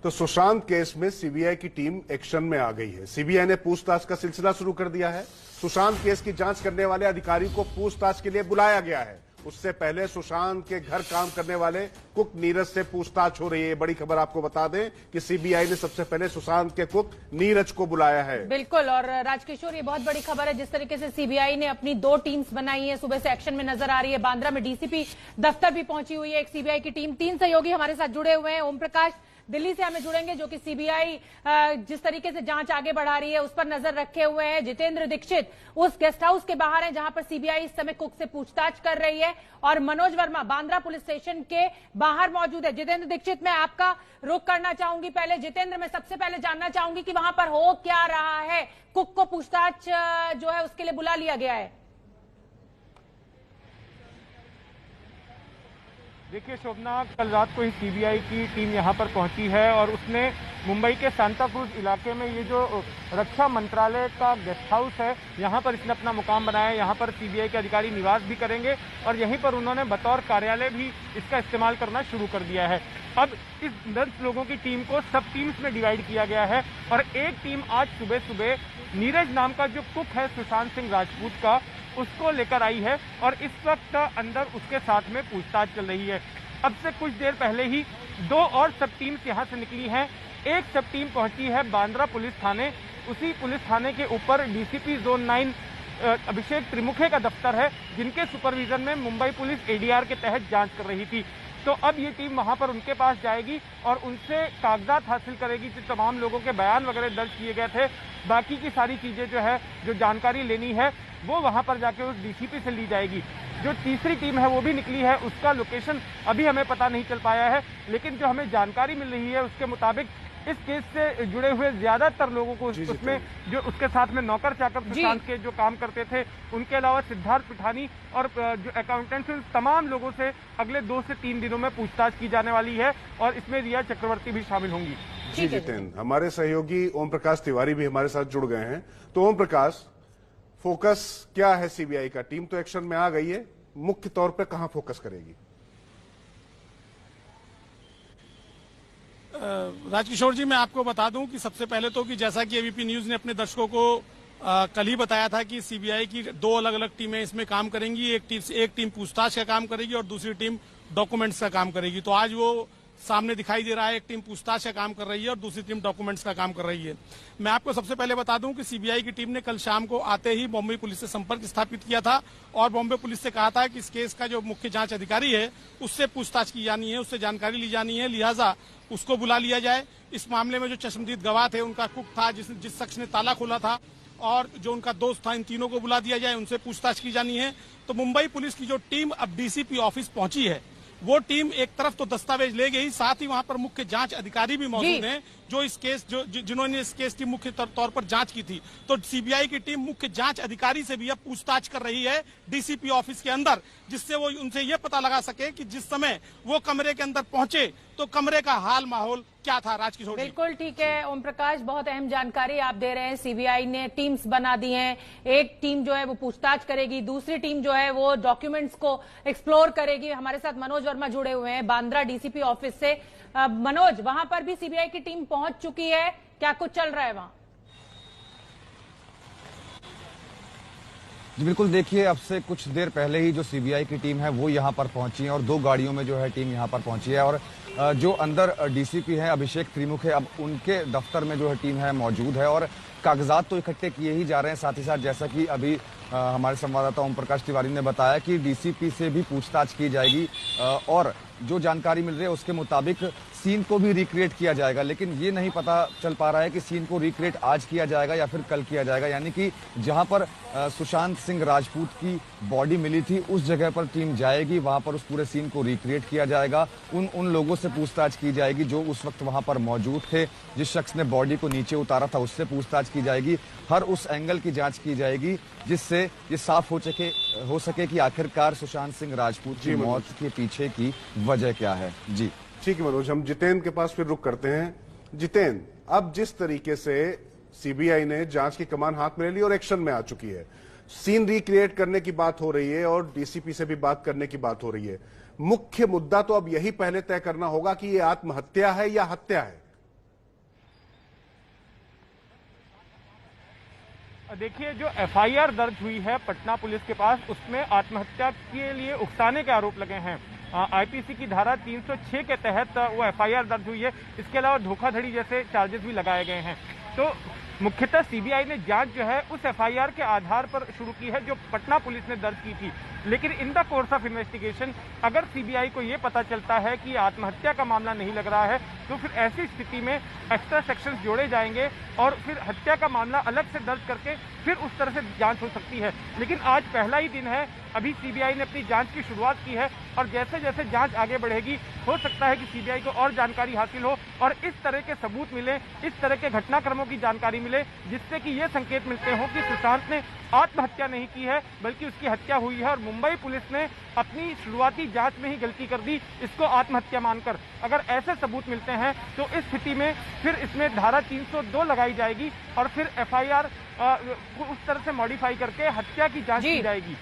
तो सुशांत केस में सीबीआई की टीम एक्शन में आ गई है। सीबीआई ने पूछताछ का सिलसिला शुरू कर दिया है। सुशांत केस की जांच करने वाले अधिकारी को पूछताछ के लिए बुलाया गया है। उससे पहले सुशांत के घर काम करने वाले कुक नीरज से पूछताछ हो रही है। बड़ी खबर आपको बता दें कि सीबीआई ने सबसे पहले सुशांत के कुक नीरज को बुलाया है। बिल्कुल, और राजकिशोर, ये बहुत बड़ी खबर है। जिस तरीके से सीबीआई ने अपनी 2 टीम्स बनाई है, सुबह से एक्शन में नजर आ रही है। बांद्रा में डीसीपी दफ्तर भी पहुंची हुई है एक सीबीआई की टीम। 3 सहयोगी हमारे साथ जुड़े हुए हैं। ओम प्रकाश दिल्ली से हमें जुड़ेंगे, जो कि सीबीआई जिस तरीके से जांच आगे बढ़ा रही है उस पर नजर रखे हुए हैं। जितेंद्र दीक्षित उस गेस्ट हाउस के बाहर है जहां पर सीबीआई इस समय कुक से पूछताछ कर रही है, और मनोज वर्मा बांद्रा पुलिस स्टेशन के बाहर मौजूद है। जितेंद्र दीक्षित, मैं आपका रुख करना चाहूंगी। पहले जितेंद्र, मैं सबसे पहले जानना चाहूंगी कि वहां पर हो क्या रहा है। कुक को पूछताछ जो है उसके लिए बुला लिया गया है। देखिए शोभना, कल रात को ही सीबीआई की टीम यहां पर पहुंची है और उसने मुंबई के सांता क्रूज इलाके में ये जो रक्षा मंत्रालय का गेस्ट हाउस है, यहां पर इसने अपना मुकाम बनाया है। यहां पर सीबीआई के अधिकारी निवास भी करेंगे और यहीं पर उन्होंने बतौर कार्यालय भी इसका इस्तेमाल करना शुरू कर दिया है। अब इस 10 लोगों की टीम को सब टीम्स में डिवाइड किया गया है और एक टीम आज सुबह सुबह नीरज नाम का जो कुक है सुशांत सिंह राजपूत का, उसको लेकर आई है और इस वक्त अंदर उसके साथ में पूछताछ चल रही है। अब से कुछ देर पहले ही 2 और सब टीम्स यहां से निकली हैं। एक सब टीम पहुंची है बांद्रा पुलिस थाने। उसी पुलिस थाने के ऊपर डीसीपी जोन 9 अभिषेक त्रिमुखे का दफ्तर है, जिनके सुपरविजन में मुंबई पुलिस एडीआर के तहत जांच कर रही थी। तो अब ये टीम वहां पर उनके पास जाएगी और उनसे कागजात हासिल करेगी, जो तमाम लोगों के बयान वगैरह दर्ज किए गए थे। बाकी की सारी चीजें जो है, जो जानकारी लेनी है, वो वहां पर जाके उस डीसीपी से ली जाएगी। जो तीसरी टीम है वो भी निकली है, उसका लोकेशन अभी हमें पता नहीं चल पाया है, लेकिन जो हमें जानकारी मिल रही है उसके मुताबिक इस केस से जुड़े हुए ज्यादातर लोगों को उसमें जो उसके साथ में नौकर चाकर सुशांत के जो काम करते थे, उनके अलावा सिद्धार्थ पिठानी और जो अकाउंटेंट्स, तमाम लोगों से अगले 2 से 3 दिनों में पूछताछ की जाने वाली है और इसमें रिया चक्रवर्ती भी शामिल होंगी। जी जितेंद्र, हमारे सहयोगी ओम प्रकाश तिवारी भी हमारे साथ जुड़ गए हैं। तो ओम प्रकाश, फोकस क्या है सीबीआई का? टीम तो एक्शन में आ गई है, मुख्य तौर पर कहां फोकस करेगी? राजकिशोर जी, मैं आपको बता दूं कि सबसे पहले तो कि जैसा कि एबीपी न्यूज ने अपने दर्शकों को कल ही बताया था कि सीबीआई की 2 अलग अलग टीमें इसमें काम करेंगी। एक टीम पूछताछ का काम करेगी और दूसरी टीम डॉक्यूमेंट्स का काम करेगी। तो आज वो सामने दिखाई दे रहा है, एक टीम पूछताछ का काम कर रही है और दूसरी टीम डॉक्यूमेंट्स का काम कर रही है। मैं आपको सबसे पहले बता दूं कि सीबीआई की टीम ने कल शाम को आते ही बॉम्बे पुलिस से संपर्क स्थापित किया था और बॉम्बे पुलिस से कहा था कि इस केस का जो मुख्य जांच अधिकारी है उससे पूछताछ की जानी है, उससे जानकारी ली जानी है, लिहाजा उसको बुला लिया जाए। इस मामले में जो चश्मदीद गवाह थे, उनका कुक था, जिस शख्स ने ताला खोला था, और जो उनका दोस्त था, इन तीनों को बुला दिया जाए, उनसे पूछताछ की जानी है। तो मुंबई पुलिस की जो टीम अब डीसीपी ऑफिस पहुंची है, वो टीम एक तरफ तो दस्तावेज ले गई, साथ ही वहां पर मुख्य जांच अधिकारी भी मौजूद हैं, जो इस केस जिन्होंने इस केस की मुख्य तौर पर जांच की थी। तो सीबीआई की टीम मुख्य जांच अधिकारी से भी अब पूछताछ कर रही है डीसीपी ऑफिस के अंदर, जिससे वो उनसे ये पता लगा सके कि जिस समय वो कमरे के अंदर पहुंचे तो कमरे का हाल माहौल क्या था। राजकिशोर, बिल्कुल ठीक है ओम प्रकाश, बहुत अहम जानकारी आप दे रहे हैं। सीबीआई ने टीम्स बना दी हैं। एक टीम जो है वो पूछताछ करेगी, दूसरी टीम जो है वो डॉक्यूमेंट्स को एक्सप्लोर करेगी। हमारे साथ मनोज वर्मा जुड़े हुए हैं बांद्रा डीसीपी ऑफिस से। मनोज, वहां पर भी सीबीआई की टीम पहुंच चुकी है, क्या कुछ चल रहा है वहां? जी बिल्कुल, देखिए अब से कुछ देर पहले ही जो सीबीआई की टीम है वो यहाँ पर पहुंची है और 2 गाड़ियों में जो है टीम यहाँ पर पहुंची है और जो अंदर डीसीपी है अभिषेक त्रिमुखे, अब उनके दफ्तर में जो है टीम है मौजूद है और कागजात तो इकट्ठे किए ही जा रहे हैं। साथ ही साथ जैसा कि अभी हमारे संवाददाता ओम प्रकाश तिवारी ने बताया कि डीसीपी से भी पूछताछ की जाएगी और जो जानकारी मिल रही है उसके मुताबिक सीन को भी रिक्रिएट किया जाएगा, लेकिन ये नहीं पता चल पा रहा है कि सीन को रिक्रिएट आज किया जाएगा या फिर कल किया जाएगा। यानी कि जहां पर सुशांत सिंह राजपूत की बॉडी मिली थी उस जगह पर टीम जाएगी, वहां पर उस पूरे सीन को रिक्रिएट किया जाएगा। उन लोगों से पूछताछ की जाएगी जो उस वक्त वहां पर मौजूद थे, जिस शख्स ने बॉडी को नीचे उतारा था उससे पूछताछ की जाएगी। हर उस एंगल की जांच की जाएगी जिससे ये साफ हो सके कि आखिरकार सुशांत सिंह राजपूत की मौत के पीछे की वजह क्या है। जी ठीक है मनोज, हम जितेंद्र के पास फिर रुक करते हैं। जितेंद्र, अब जिस तरीके से सीबीआई ने जांच की कमान हाथ में ले ली और एक्शन में आ चुकी है, सीन रिक्रिएट करने की बात हो रही है और डीसीपी से भी बात करने की बात हो रही है, मुख्य मुद्दा तो अब यही पहले तय करना होगा कि ये आत्महत्या है या हत्या है। देखिए, जो एफआईआर दर्ज हुई है पटना पुलिस के पास, उसमें आत्महत्या के लिए उकसाने के आरोप लगे हैं। आईपीसी की धारा 306 के तहत वो एफआईआर दर्ज हुई है। इसके अलावा धोखाधड़ी जैसे चार्जेस भी लगाए गए हैं। तो मुख्यतः सीबीआई ने जांच जो है उस एफआईआर के आधार पर शुरू की है जो पटना पुलिस ने दर्ज की थी। लेकिन in the course of investigation अगर सीबीआई को यह पता चलता है कि आत्महत्या का मामला नहीं लग रहा है, तो फिर ऐसी स्थिति में एक्स्ट्रा सेक्शंस जोड़े जाएंगे और फिर हत्या का मामला अलग से दर्ज करके फिर उस तरह से जांच हो सकती है। लेकिन आज पहला ही दिन है, अभी सीबीआई ने अपनी जांच की शुरुआत की है और जैसे जैसे जांच आगे बढ़ेगी हो सकता है कि सीबीआई को और जानकारी हासिल हो और इस तरह के सबूत मिले, इस तरह के घटनाक्रमों की जानकारी मिले, जिससे कि ये संकेत मिलते हो कि सुशांत ने आत्महत्या नहीं की है बल्कि उसकी हत्या हुई है और मुंबई पुलिस ने अपनी शुरुआती जांच में ही गलती कर दी, इसको आत्महत्या मानकर। अगर ऐसे सबूत मिलते हैं तो इस स्थिति में फिर इसमें धारा 302 लगाई जाएगी और फिर एफआईआर उस तरह से मॉडिफाई करके हत्या की जांच की जाएगी।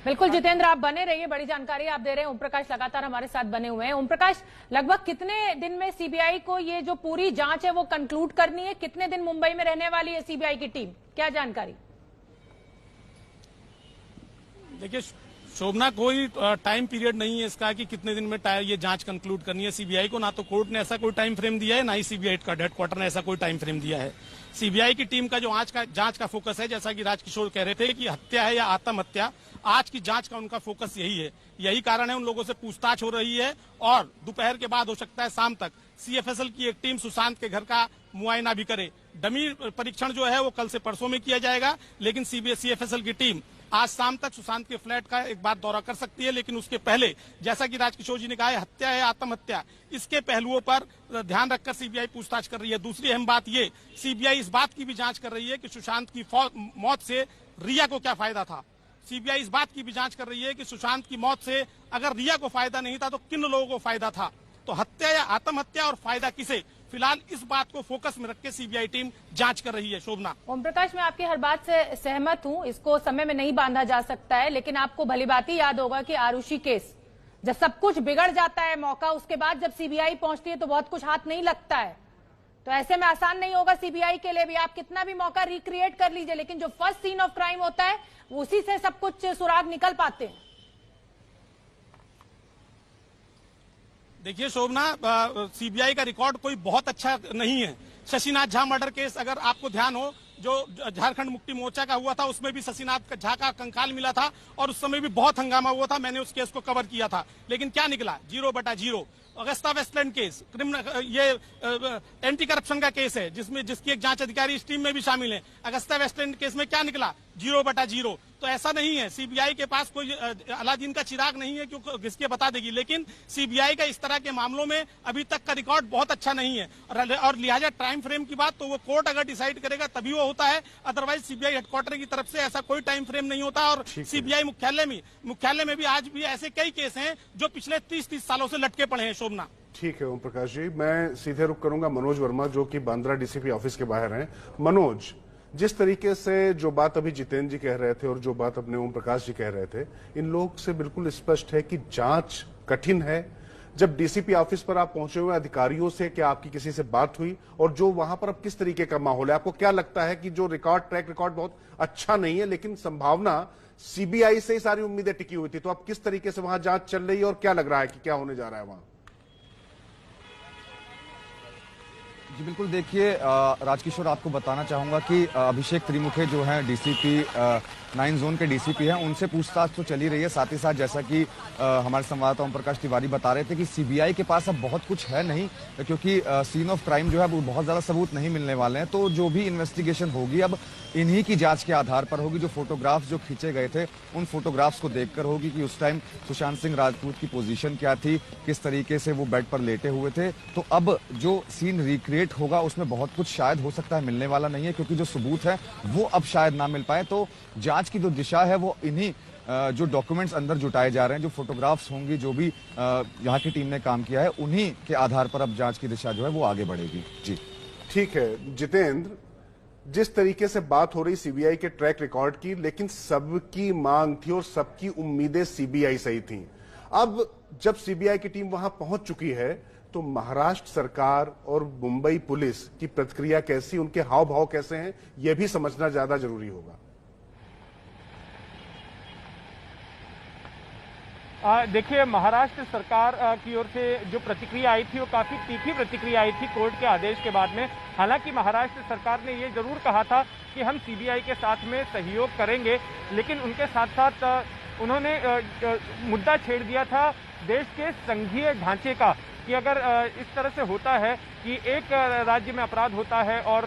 बिल्कुल जितेंद्र, आप बने रहिए, बड़ी जानकारी आप दे रहे हैं। ओम प्रकाश लगातार हमारे साथ बने हुए हैं। ओम प्रकाश, लगभग कितने दिन में सीबीआई को ये जो पूरी जांच है वो कंक्लूड करनी है? कितने दिन मुंबई में रहने वाली है सीबीआई की टीम, क्या जानकारी? देखिए शोभना, कोई टाइम पीरियड नहीं है इसका कि कितने दिन में ये जांच कंक्लूड करनी है सीबीआई को। ना तो कोर्ट ने ऐसा कोई टाइम फ्रेम दिया है, ना ही सीबीआई का हेडक्वार्टर ने ऐसा कोई टाइम फ्रेम दिया है। सीबीआई की टीम का जो आज का जांच का फोकस है, जैसा कि राजकिशोर कह रहे थे कि हत्या है या आत्महत्या, आज की जांच का उनका फोकस यही है। यही कारण है उन लोगों से पूछताछ हो रही है और दोपहर के बाद हो सकता है शाम तक सीएफएसएल की एक टीम सुशांत के घर का मुआयना भी करे। डमी परीक्षण जो है वो कल से परसों में किया जाएगा, लेकिन सीएफएसएल की टीम आज शाम तक सुशांत के फ्लैट का एक बार दौरा कर सकती है। लेकिन उसके पहले, जैसा कि राजकिशोर जी ने कहा है, हत्या है आत्महत्या, इसके पहलुओं पर ध्यान रखकर सीबीआई पूछताछ कर रही है। दूसरी अहम बात ये, सीबीआई इस बात की भी जांच कर रही है कि सुशांत की मौत से रिया को क्या फायदा था। सीबीआई इस बात की भी जांच कर रही है कि सुशांत की मौत से अगर रिया को फायदा नहीं था तो किन लोगों को फायदा था। तो हत्या या आत्महत्या और फायदा किसे, फिलहाल इस बात को फोकस में रख के सीबीआई टीम जांच कर रही है। शोभना। ओम प्रकाश, मैं आपकी हर बात से सहमत हूं, इसको समय में नहीं बांधा जा सकता है, लेकिन आपको भलीभांति याद होगा कि आरुषि केस, जब सब कुछ बिगड़ जाता है मौका, उसके बाद जब सीबीआई पहुंचती है तो बहुत कुछ हाथ नहीं लगता है। तो ऐसे में आसान नहीं होगा सीबीआई के लिए भी, आप कितना भी मौका रिक्रिएट कर लीजिए, लेकिन जो फर्स्ट सीन ऑफ क्राइम होता है उसी से सब कुछ सुराग निकल पाते हैं। देखिए शोभना, सीबीआई का रिकॉर्ड कोई बहुत अच्छा नहीं है। शशिनाथ झा मर्डर केस अगर आपको ध्यान हो, जो झारखंड मुक्ति मोर्चा का हुआ था, उसमें भी शशिनाथ झा का कंकाल मिला था और उस समय भी बहुत हंगामा हुआ था। मैंने उस केस को कवर किया था, लेकिन क्या निकला? 0/0। अगस्ता वेस्टलैंड केस, ये एंटी करप्शन का केस है जिसकी एक जांच अधिकारी इस टीम में भी शामिल है। अगस्ता वेस्टलैंड केस में क्या निकला? 0/0। तो ऐसा नहीं है, सीबीआई के पास कोई अलादीन का चिराग नहीं है क्योंकि घिसके बता देगी, लेकिन सीबीआई का इस तरह के मामलों में अभी तक का रिकॉर्ड बहुत अच्छा नहीं है। और लिहाजा टाइम फ्रेम की बात तो वो कोर्ट अगर डिसाइड करेगा तभी वो होता है, अदरवाइज सीबीआई हेडक्वार्टर की तरफ से ऐसा कोई टाइम फ्रेम नहीं होता। और सीबीआई मुख्यालय में भी आज भी ऐसे कई केस हैं जो पिछले 30 सालों से लटके पड़े हैं। शोभना। ठीक है ओम प्रकाश जी, मैं सीधे रुख करूंगा मनोज वर्मा जो कि बांद्रा डीसीपी ऑफिस के बाहर हैं। मनोज, जिस तरीके से जो बात अभी जितेंद्र जी कह रहे थे और जो बात अपने ओम प्रकाश जी कह रहे थे, इन लोग से बिल्कुल स्पष्ट है कि जांच कठिन है। जब डीसीपी ऑफिस पर आप पहुंचे हुए अधिकारियों से क्या आपकी किसी से बात हुई, और जो वहां पर अब किस तरीके का माहौल है? आपको क्या लगता है कि जो ट्रैक रिकॉर्ड बहुत अच्छा नहीं है, लेकिन संभावना सीबीआई से ही सारी उम्मीदें टिकी हुई थी, तो अब किस तरीके से वहां जांच चल रही है और क्या लग रहा है कि क्या होने जा रहा है वहां? जी बिल्कुल, देखिए राजकिशोर, आपको बताना चाहूंगा कि अभिषेक त्रिमुखे जो हैं डीसीपी 9 जोन के डीसीपी हैं, उनसे पूछताछ तो चली रही है। साथ ही साथ जैसा कि हमारे संवाददाता ओम प्रकाश तिवारी बता रहे थे कि सीबीआई के पास अब बहुत कुछ है नहीं, क्योंकि सीन ऑफ क्राइम जो है वो बहुत ज्यादा सबूत नहीं मिलने वाले हैं। तो जो भी इन्वेस्टिगेशन होगी अब इन्हीं की जांच के आधार पर होगी। जो फोटोग्राफ्स जो खींचे गए थे उन फोटोग्राफ्स को देखकर होगी कि उस टाइम सुशांत सिंह राजपूत की पोजीशन क्या थी, किस तरीके से वो बेड पर लेटे हुए थे। तो अब जो सीन रिक्रिएट होगा उसमें बहुत कुछ शायद हो सकता है मिलने वाला नहीं है, क्योंकि जो सबूत है वो अब शायद ना मिल पाए। तो जांच की जो दिशा है वो इन्हीं जो डॉक्यूमेंट्स अंदर जुटाए जा रहे हैं, जो फोटोग्राफ्स होंगी, जो भी यहाँ की टीम ने काम किया है, उन्हीं के आधार पर अब जांच की दिशा जो है वो आगे बढ़ेगी। जी ठीक है जितेंद्र, जिस तरीके से बात हो रही सीबीआई के ट्रैक रिकॉर्ड की, लेकिन सबकी मांग थी और सबकी उम्मीदें सीबीआई से ही थी। अब जब सीबीआई की टीम वहां पहुंच चुकी है तो महाराष्ट्र सरकार और मुंबई पुलिस की प्रतिक्रिया कैसी, उनके हाव भाव कैसे हैं, यह भी समझना ज्यादा जरूरी होगा। देखिए, महाराष्ट्र सरकार की ओर से जो प्रतिक्रिया आई थी वो काफी तीखी प्रतिक्रिया आई थी कोर्ट के आदेश के बाद में। हालांकि महाराष्ट्र सरकार ने ये जरूर कहा था कि हम सीबीआई के साथ में सहयोग करेंगे, लेकिन उनके साथ साथ उन्होंने मुद्दा छेड़ दिया था देश के संघीय ढांचे का, कि अगर इस तरह से होता है कि एक राज्य में अपराध होता है और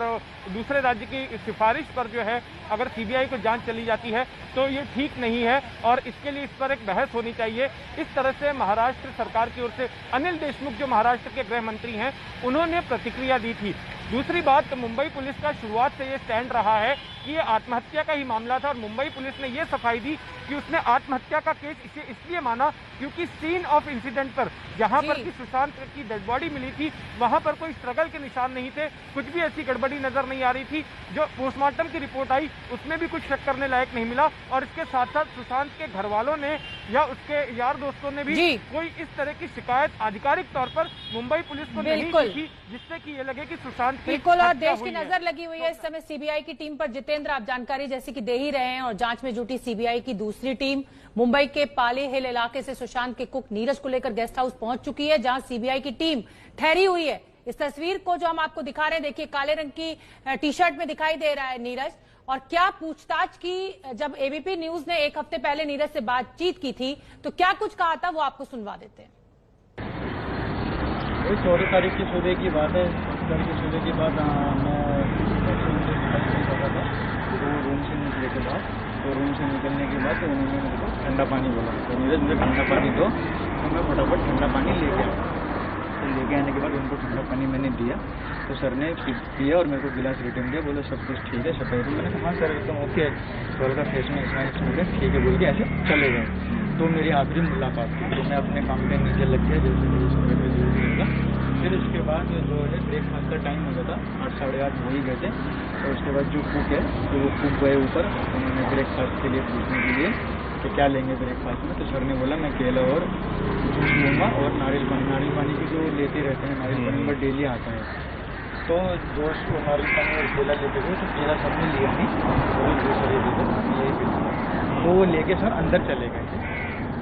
दूसरे राज्य की सिफारिश पर जो है अगर सीबीआई को जांच चली जाती है तो ये ठीक नहीं है और इसके लिए इस पर एक बहस होनी चाहिए। इस तरह से महाराष्ट्र सरकार की ओर से अनिल देशमुख जो महाराष्ट्र के गृह मंत्री हैं उन्होंने प्रतिक्रिया दी थी। दूसरी बात, मुंबई पुलिस का शुरुआत से ये स्टैंड रहा है कि ये आत्महत्या का ही मामला था और मुंबई पुलिस ने ये सफाई दी कि उसने आत्महत्या का केस इसे इसलिए माना क्योंकि सीन ऑफ इंसिडेंट पर जहां पर की सुशांत की डेड बॉडी मिली थी वहां पर कोई स्ट्रगल के निशान नहीं थे, कुछ भी ऐसी गड़बड़ी नजर नहीं आ रही थी। जो पोस्टमार्टम की रिपोर्ट आई उसमें भी कुछ शक करने लायक नहीं मिला और इसके साथ साथ सुशांत के घर वालों ने या उसके यार दोस्तों ने भी कोई इस तरह की शिकायत आधिकारिक तौर पर मुंबई पुलिस को नहीं की थी जिससे कि ये लगे कि सुशांत की बिल्कुल। और देश की नजर लगी हुई है इस समय सीबीआई की टीम पर। जितेंद्र, आप जानकारी जैसे कि दे ही रहे हैं और जांच में जुटी सीबीआई की दूसरी टीम मुंबई के पाली हिल इलाके से सुशांत के कुक नीरज को लेकर गेस्ट हाउस पहुंच चुकी है जहां सीबीआई की टीम ठहरी हुई है। इस तस्वीर को जो हम आपको दिखा रहे हैं, देखिए काले रंग की टी शर्ट में दिखाई दे रहा है नीरज। और क्या पूछताछ की, जब एबीपी न्यूज ने एक हफ्ते पहले नीरज से बातचीत की थी तो क्या कुछ कहा था वो आपको सुनवा देते हैं। 14 तारीख की सुबह की बात है। 14 तारीख की सुबह के बाद मैं रूम से निकले के बाद रूम से निकलने के बाद उन्होंने मेरे को ठंडा पानी बोला, तो नीरज मुझे ठंडा पानी दो, तो मैं फटाफट ठंडा पानी लेके आया। तो लेके आने के बाद उनको ठंडा पानी मैंने दिया तो सर ने पिया और मेरे को गिलास रिटर्न दिया, बोले सब कुछ ठीक है सफाई। मैंने कहा हाँ सर एकदम ओके, सर का फेस में स्माइल ठीक है बोल के ऐसे चले गए। तो मेरी आखिरी मुलाकात थी, तो मैं अपने काम पे नीचे लग गया जैसे मेरी समय पे जरूरी होगा। फिर उसके बाद जो है ब्रेकफास्ट का टाइम हो गया था, 8 साढ़े 8 हो ही गए थे। और उसके बाद जो कुक है तो वो कुक गए ऊपर उन्होंने ब्रेकफास्ट के लिए पूछने के लिए कि क्या लेंगे ब्रेकफास्ट में। तो सर ने बोला मैं केला और जूस लूँगा और नारियल पानी की जो लेते रहते हैं, नारियल पानी में डेली आता है। तो दोस्त को नारियल पानी और केला लेते हुए तो केला सर ने लिया नहीं, वो जूस ले दे यही पीते, तो वो लेके सर अंदर चले गए थे।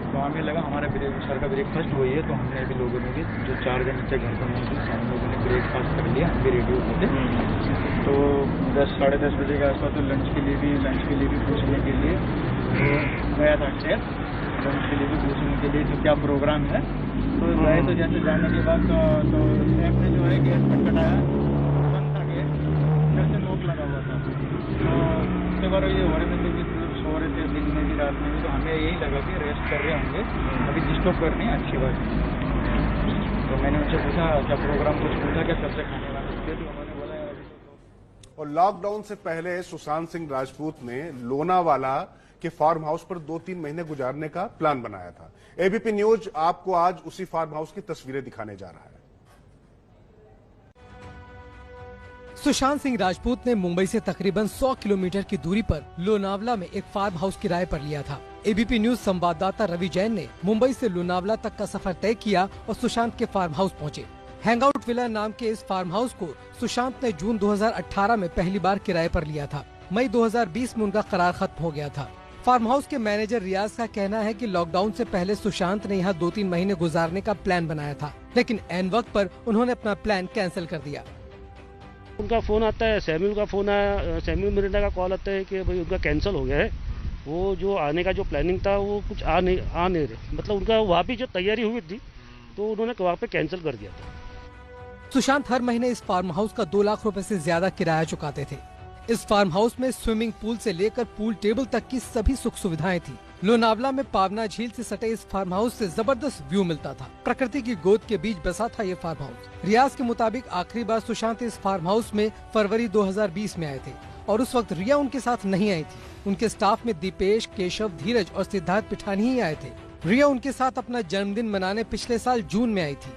तो हमें लगा हमारा सर का ब्रेकफास्ट वही है, तो हमने अभी लोगों ने भी जो 4 जन नीचे घर पर नहीं थे हम लोगों ने ब्रेकफास्ट कर लिया, हम भी रेडी होते थे। तो 10 साढ़े 10 बजे के आसपास तो लंच के लिए भी पूछने के लिए तो गया था शेयर, लंच के लिए भी पूछने के लिए जो क्या प्रोग्राम है। तो गए तो जैसे जाने के बाद तो शेफ ने जो है गैस खटखटाया, बंद था गैस, फिर से नोक लगा हुआ था। तो उसके बाद ये हो रहे थे कि सो रहे थे दिन में भी रात में भी, तो हमें यही लगा कि रेस्ट कर रहे होंगे, अभी डिस्टर्ब करनी अच्छी बात है। तो मैंने उनसे पूछा क्या प्रोग्राम, कुछ पूछा क्या सबसे खाने वाले थे, तो उन्होंने बोला यार अभी। और लॉकडाउन से पहले सुशांत सिंह राजपूत ने लोनावाला के फार्म हाउस पर 2-3 महीने गुजारने का प्लान बनाया था। एबीपी न्यूज आपको आज उसी फार्म हाउस की तस्वीरें दिखाने जा रहा है। सुशांत सिंह राजपूत ने मुंबई से तकरीबन 100 किलोमीटर की दूरी पर लोनावला में एक फार्म हाउस किराए पर लिया था। एबीपी न्यूज संवाददाता रवि जैन ने मुंबई से लोनावला तक का सफर तय किया और सुशांत के फार्म हाउस पहुंचे। हैंगआउट विला नाम के इस फार्म हाउस को सुशांत ने जून 2018 में पहली बार किराए पर लिया था। मई 2020 में उनका करार खत्म हो गया था। फार्म हाउस के मैनेजर रियाज का कहना है कि लॉकडाउन से पहले सुशांत ने यहाँ 2-3 महीने गुजारने का प्लान बनाया था, लेकिन ऐन वक्त पर उन्होंने अपना प्लान कैंसिल कर दिया। उनका फोन आता है, सैमुअल का फोन आया, सैमुअल मिरांडा का कॉल आता है कि भाई उनका कैंसिल हो गया है, वो जो आने का जो प्लानिंग था वो कुछ आ नहीं रहे, मतलब उनका वहाँ भी जो तैयारी हुई थी तो उन्होंने वहाँ पे कैंसिल कर दिया था। सुशांत हर महीने इस फार्म हाउस का 2 लाख रुपए से ज्यादा किराया चुकाते थे। इस फार्म हाउस में स्विमिंग पूल से लेकर पूल टेबल तक की सभी सुख सुविधाएं थी। लोनावला में पावना झील से सटे इस फार्म हाउस से जबरदस्त व्यू मिलता था। प्रकृति की गोद के बीच बसा था ये फार्म हाउस। रियाज के मुताबिक आखिरी बार सुशांत इस फार्म हाउस में फरवरी 2020 में आए थे और उस वक्त रिया उनके साथ नहीं आई थी। उनके स्टाफ में दीपेश, केशव, धीरज और सिद्धार्थ पिठानी ही आए थे। रिया उनके साथ अपना जन्मदिन मनाने पिछले साल जून में आई थी।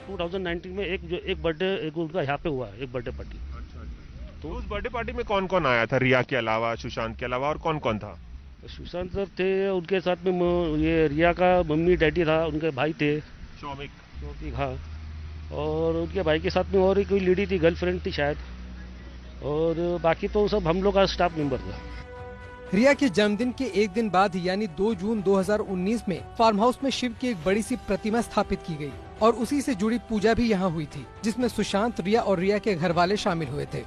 2019 में एक बर्थडे उनका यहाँ पे हुआ, एक बर्थडे पार्टी। तो उस बर्थडे पार्टी में कौन कौन आया था, रिया के अलावा, सुशांत के अलावा, और कौन कौन था? सुशांत सर थे, उनके साथ में ये रिया का मम्मी डैडी था, उनके भाई थे शौमिक। हाँ। और उनके भाई के साथ में और कोई लेडी थी, गर्लफ्रेंड थी शायद, और बाकी तो सब हम लोग का स्टाफ मेंबर था। रिया के जन्मदिन के एक दिन बाद यानी 2 जून 2019 में फार्म हाउस में शिव की एक बड़ी सी प्रतिमा स्थापित की गई और उसी से जुड़ी पूजा भी यहाँ हुई थी, जिसमें सुशांत, रिया और रिया के घर वाले शामिल हुए थे।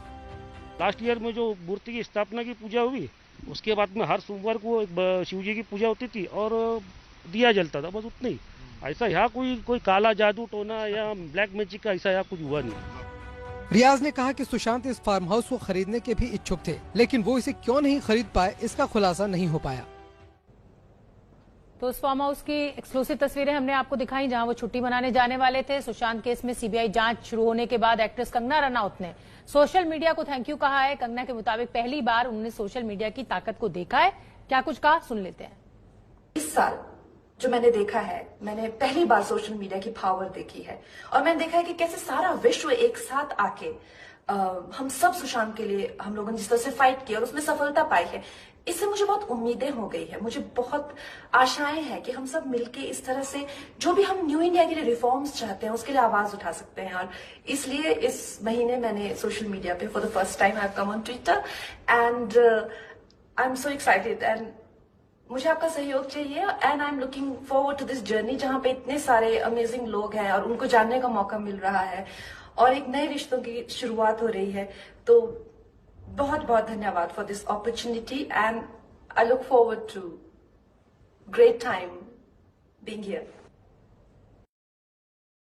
लास्ट ईयर में जो मूर्ति की स्थापना की पूजा हुई, उसके बाद में हर सोमवार को शिव जी की पूजा होती थी और दिया जलता था, बस उतना ही। ऐसा यहाँ कोई काला जादू टोना या ब्लैक मैजिक का ऐसा यहाँ कुछ हुआ नहीं। रियाज ने कहा कि सुशांत इस फार्म हाउस को खरीदने के भी इच्छुक थे, लेकिन वो इसे क्यों नहीं खरीद पाए, इसका खुलासा नहीं हो पाया। तो उस फार्म हाउस की एक्सक्लूसिव तस्वीरें हमने आपको दिखाई जहां वो छुट्टी मनाने जाने वाले थे। सुशांत केस में सीबीआई जांच शुरू होने के बाद एक्ट्रेस कंगना रनौत ने सोशल मीडिया को थैंक यू कहा है। कंगना के मुताबिक पहली बार उन्होंने सोशल मीडिया की ताकत को देखा है। क्या कुछ कहा, सुन लेते हैं। इस साल जो मैंने देखा है, मैंने पहली बार सोशल मीडिया की पावर देखी है और मैंने देखा है कि कैसे सारा विश्व एक साथ आके हम सब सुशांत के लिए हम लोगों ने जिस तरह से फाइट किया और उसमें सफलता पाई है, इससे मुझे बहुत उम्मीदें हो गई है। मुझे बहुत आशाएं हैं कि हम सब मिलके इस तरह से जो भी हम न्यू इंडिया के लिए रिफॉर्म्स चाहते हैं उसके लिए आवाज उठा सकते हैं। और इसलिए इस महीने मैंने सोशल मीडिया पे for the first time I have come on Twitter and I am so excited and मुझे आपका सहयोग चाहिए and I am looking forward to this journey जहां पे इतने सारे अमेजिंग लोग हैं और उनको जानने का मौका मिल रहा है और एक नए रिश्तों की शुरुआत हो रही है। तो बहुत बहुत धन्यवाद for this opportunity and I look forward to great time being here.